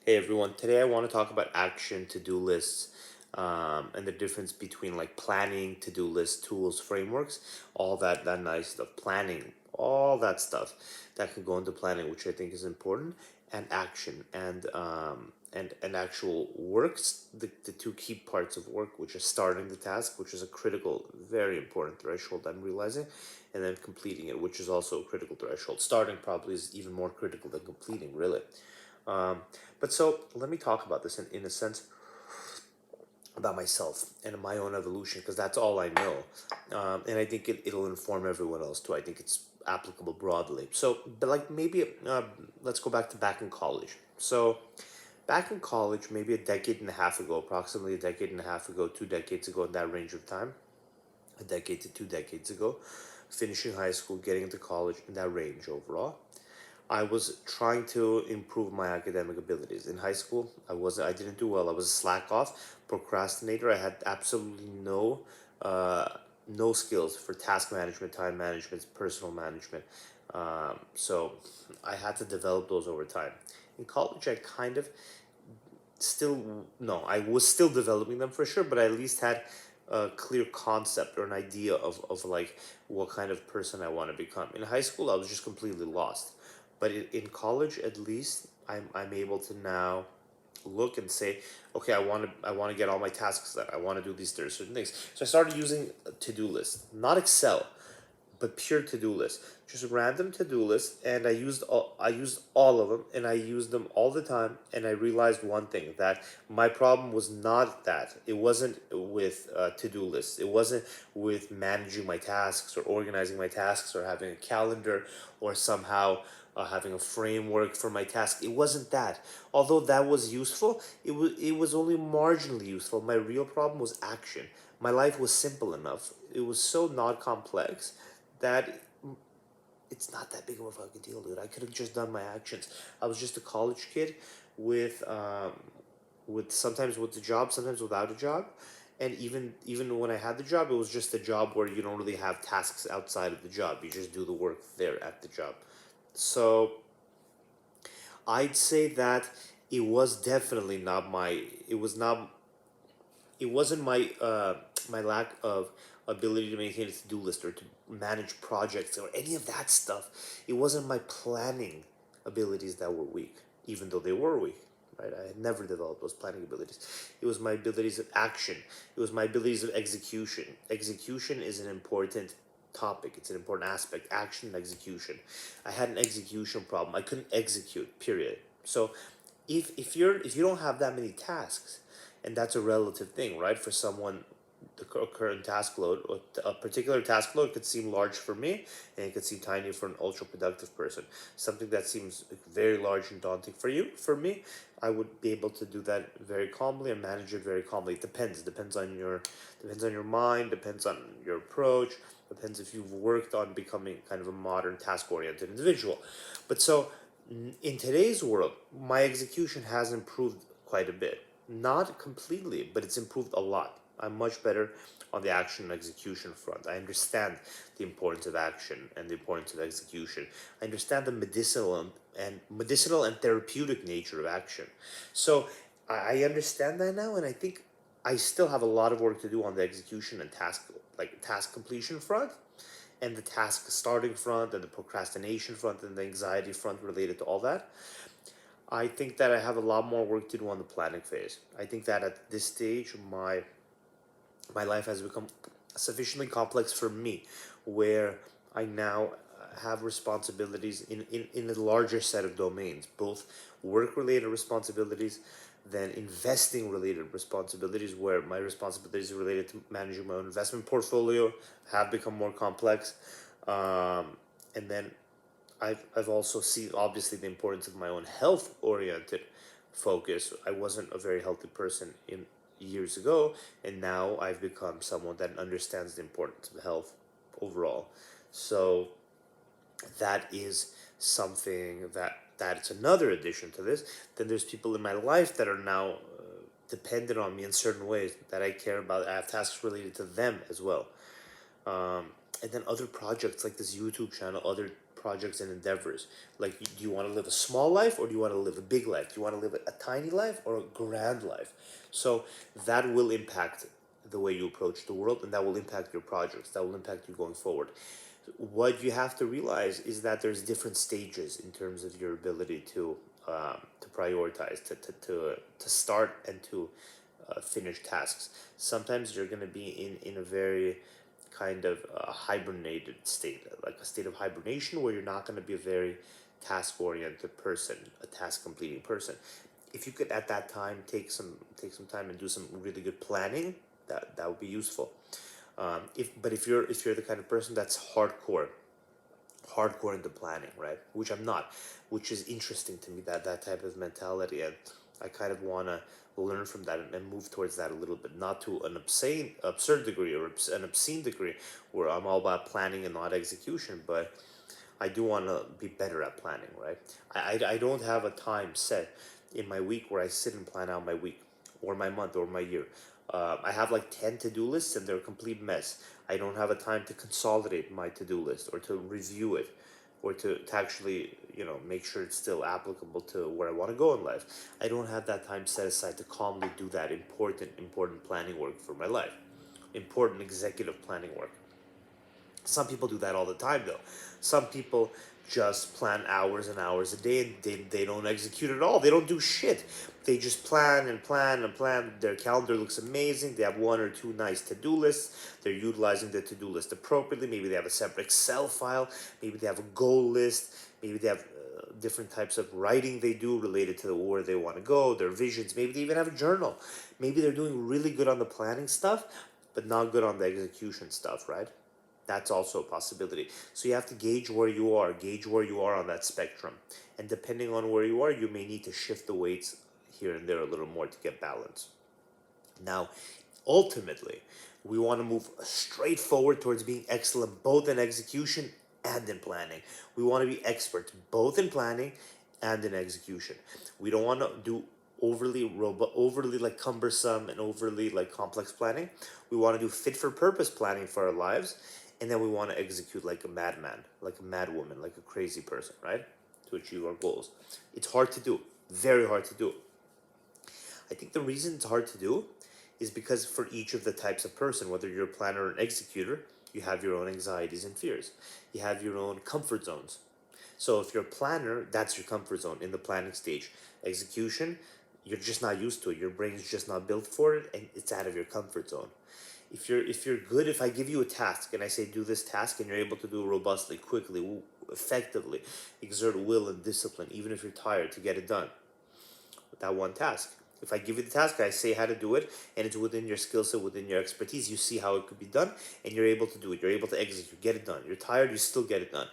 Hey everyone, today I want to talk about action to-do lists and the difference between like planning, to-do list tools, frameworks, all that nice stuff, planning, all that stuff that can go into planning, which I think is important, and action and actual works, the two key parts of work, which is starting the task, which is a critical, very important threshold I'm realizing, and then completing it, which is also a critical threshold. Starting probably is even more critical than completing, really. Um, but so let me talk about this in a sense about myself and my own evolution because that's all I know. And I think it'll inform everyone else too. I think it's applicable broadly. So, but like maybe let's go back in college. So, back in college, maybe a decade and a half ago, approximately a decade and a half ago, 2 decades ago, in that range of time, a decade to 2 decades ago, finishing high school, getting into college, in that range overall. I was trying to improve my academic abilities. In high school, I didn't do well. I was a slack off, procrastinator. I had absolutely uh, no skills for task management, time management, personal management. So I had to develop those over time. In college, I kind of still, no, I was still developing them for sure, but I at least had a clear concept or an idea of like what kind of person I want to become. In high school, I was just completely lost, but in college, at least I'm able to now look and say, okay, I want to get all my tasks done. I want to do these certain things. So I started using a to-do list, not Excel, but pure to-do list, just random to-do list, and I used all of them, and I used them all the time, and I realized one thing, that my problem was not that it wasn't with to-do lists, it wasn't with managing my tasks or organizing my tasks or having a calendar or somehow having a framework for my task. It wasn't that. Although that was useful, it was only marginally useful. My real problem was action. My life was simple enough, it was so not complex that it's not that big of a fucking deal, dude. I could have just done my actions. I was just a college kid with sometimes with a job, sometimes without a job. And even when I had the job, it was just a job where you don't really have tasks outside of the job. You just do the work there at the job. So I'd say that it was definitely not my it was not it wasn't my lack of ability to maintain a to-do list or to manage projects or any of that stuff. It wasn't my planning abilities that were weak, even though they were weak. Right? I had never developed those planning abilities. It was my abilities of action. It was my abilities of execution. Execution is an important topic. It's an important aspect. Action and execution. I had an execution problem. I couldn't execute. Period. So if you don't have that many tasks, and that's a relative thing, right? For someone, the current task load, or a particular task load could seem large for me, and it could seem tiny for an ultra productive person. Something that seems very large and daunting for you, for me, I would be able to do that very calmly and manage it very calmly. It depends on your mind, depends on your approach, depends if you've worked on becoming kind of a modern task oriented individual. But so in today's world, my execution has improved quite a bit. Not completely, but it's improved a lot. I'm much better on the action and execution front. I understand the importance of action and the importance of execution. I understand the medicinal and therapeutic nature of action. So I understand that now, and I think I still have a lot of work to do on the execution and task completion front, and the task starting front, and the procrastination front, and the anxiety front related to all that. I think that I have a lot more work to do on the planning phase. I think that at this stage, my life has become sufficiently complex for me, where I now have responsibilities in a larger set of domains, both work related responsibilities, then investing related responsibilities, where my responsibilities related to managing my own investment portfolio have become more complex. And then I've also seen obviously the importance of my own health oriented focus. I wasn't a very healthy person in years ago, and now I've become someone that understands the importance of health overall. So that is something that's another addition to this. Then there's people in my life that are now dependent on me in certain ways that I care about. I have tasks related to them as well. And then other projects like this YouTube channel, other projects and endeavors. Like, do you want to live a small life, or do you want to live a big life? Do you want to live a tiny life or a grand life? So that will impact the way you approach the world, and that will impact your projects. That will impact you going forward. What you have to realize is that there's different stages in terms of your ability to prioritize, to start and to finish tasks. Sometimes you're going to be in a very kind of hibernated state, like a state of hibernation, where you're not going to be a very task oriented person, a task completing person. If you could at that time take some time and do some really good planning, that would be useful. If you're the kind of person that's hardcore into planning, right? Which I'm not, which is interesting to me, that type of mentality, and I kind of want to learn from that and move towards that a little bit, not to an absurd degree, or an obscene degree, where I'm all about planning and not execution, but I do want to be better at planning, right? I don't have a time set in my week where I sit and plan out my week or my month or my year. I have like 10 to do lists and they're a complete mess. I don't have a time to consolidate my to do list, or to review it, or to actually, make sure it's still applicable to where I want to go in life. I don't have that time set aside to calmly do that important planning work for my life, important executive planning work. Some people do that all the time, though. Some people just plan hours and hours a day, and they don't execute at all. They don't do shit. They just plan and plan and plan. Their calendar looks amazing. They have one or two nice to-do lists. They're utilizing the to-do list appropriately. Maybe they have a separate Excel file. Maybe they have a goal list. Maybe they have different types of writing they do related to where they want to go, their visions. Maybe they even have a journal. Maybe they're doing really good on the planning stuff, but not good on the execution stuff, right? That's also a possibility. So you have to gauge where you are on that spectrum. And depending on where you are, you may need to shift the weights here and there a little more to get balance. Now, ultimately, we want to move straight forward towards being excellent both in execution and in planning. We want to be experts both in planning and in execution. We don't want to do overly like cumbersome and overly like complex planning. We want to do fit for purpose planning for our lives, and then we want to execute like a madman, like a madwoman, like a crazy person, right? To achieve our goals. It's hard to do, very hard to do. I think the reason it's hard to do is because for each of the types of person, whether you're a planner or an executor, you have your own anxieties and fears. You have your own comfort zones. So if you're a planner, that's your comfort zone in the planning stage. Execution, you're just not used to it. Your brain's just not built for it, and it's out of your comfort zone. If you're good, if I give you a task and I say do this task, and you're able to do it robustly, quickly, effectively, exert will and discipline, even if you're tired, to get it done with that one task. If I give you the task, I say how to do it, and it's within your skill set, within your expertise, you see how it could be done, and you're able to do it. You're able to execute, get it done. You're tired, you still get it done.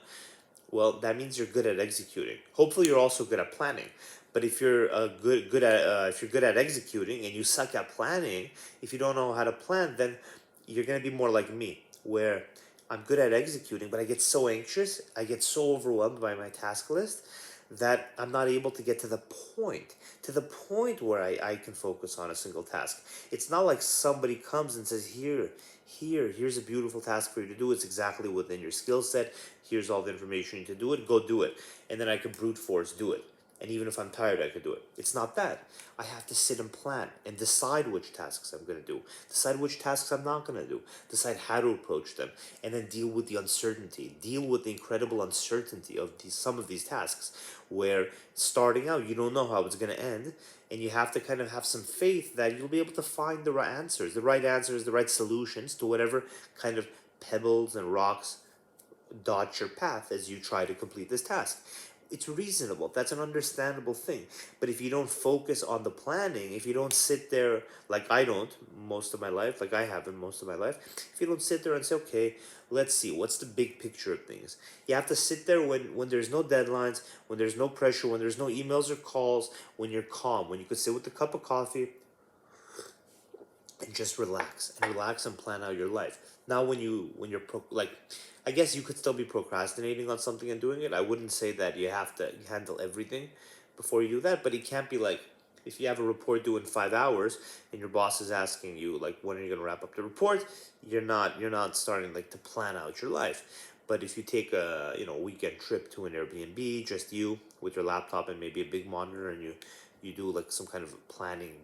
Well, that means you're good at executing. Hopefully, you're also good at planning. But if you're good at executing and you suck at planning, if you don't know how to plan, then you're gonna be more like me, where I'm good at executing, but I get so anxious, I get so overwhelmed by my task list that I'm not able to get to the point where I can focus on a single task. It's not like somebody comes and says, here's a beautiful task for you to do. It's exactly within your skill set. Here's all the information you need to do it. Go do it. And then I can brute force do it. And even if I'm tired, I could do it. It's not that. I have to sit and plan and decide which tasks I'm going to do, decide which tasks I'm not going to do, decide how to approach them, and then deal with the uncertainty, deal with the incredible uncertainty of some of these tasks, where starting out, you don't know how it's going to end, and you have to kind of have some faith that you'll be able to find the right answers, the right solutions to whatever kind of pebbles and rocks dot your path as you try to complete this task. It's reasonable. That's an understandable thing. But if you don't focus on the planning, if you don't sit there like I don't most of my life, like I haven't most of my life, if you don't sit there and say, okay, let's see, what's the big picture of things? You have to sit there when there's no deadlines, when there's no pressure, when there's no emails or calls, when you're calm, when you could sit with a cup of coffee and just relax and plan out your life. Now like, I guess you could still be procrastinating on something and doing it. I wouldn't say that you have to handle everything before you do that, but it can't be like, if you have a report due in 5 hours and your boss is asking you like, when are you going to wrap up the report, you're not starting like to plan out your life. But if you take a weekend trip to an Airbnb, just you with your laptop and maybe a big monitor, and you do like some kind of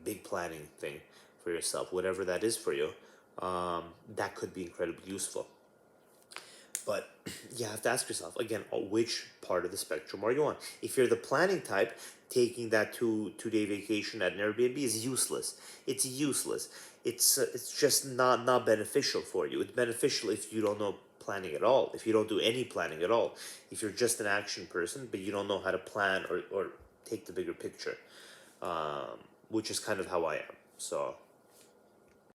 big planning thing for yourself, whatever that is for you, that could be incredibly useful. But you have to ask yourself again, which part of the spectrum are you on? If you're the planning type, taking that two-day vacation at an Airbnb is useless. It's useless. It's just not beneficial for you. It's beneficial if you don't know planning at all. If you don't do any planning at all. If you're just an action person, but you don't know how to plan or take the bigger picture, which is kind of how I am. So